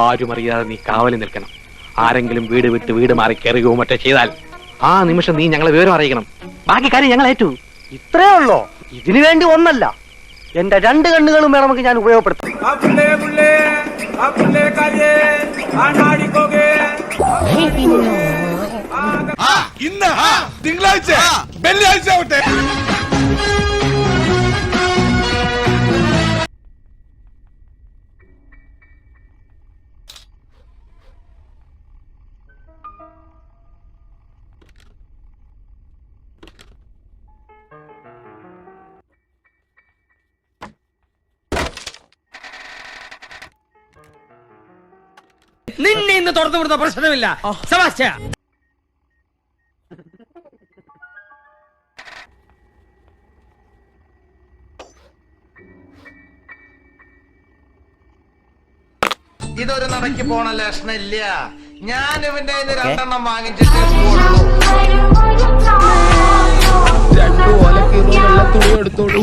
ആരും അറിയാതെ നീ കാവലിൽ നിൽക്കണം. ആരെങ്കിലും വീട് വിട്ട് വീട് മാറി കയറുകയോ മറ്റോ ചെയ്താൽ ആ നിമിഷം നീ ഞങ്ങളെ വിവരം അറിയിക്കണം. ബാക്കി കാര്യം ഞങ്ങൾ ഏറ്റു. ഇത്രേ ഉള്ളോ? ഇതിനു വേണ്ടി ഒന്നല്ല, എന്റെ 2 കണ്ണുകളും വേണമെങ്കിൽ ഞാൻ ഉപയോഗപ്പെടുത്തും. ഇന്ന് തിങ്കളാഴ്ച വെള്ളിയാഴ്ച ആവട്ടെ. നിന്നെ ഇന്ന് തുറന്നു വിടുന്ന പ്രശ്നമില്ല. ഇതൊരു നടക്ക് പോണ ലക്ഷണില്ല. ഞാൻ ഇവന്റെ 2 വാങ്ങിച്ചിട്ട് 2 ഓലക്കീറോ വെള്ള തുണി എടുത്തോളൂ.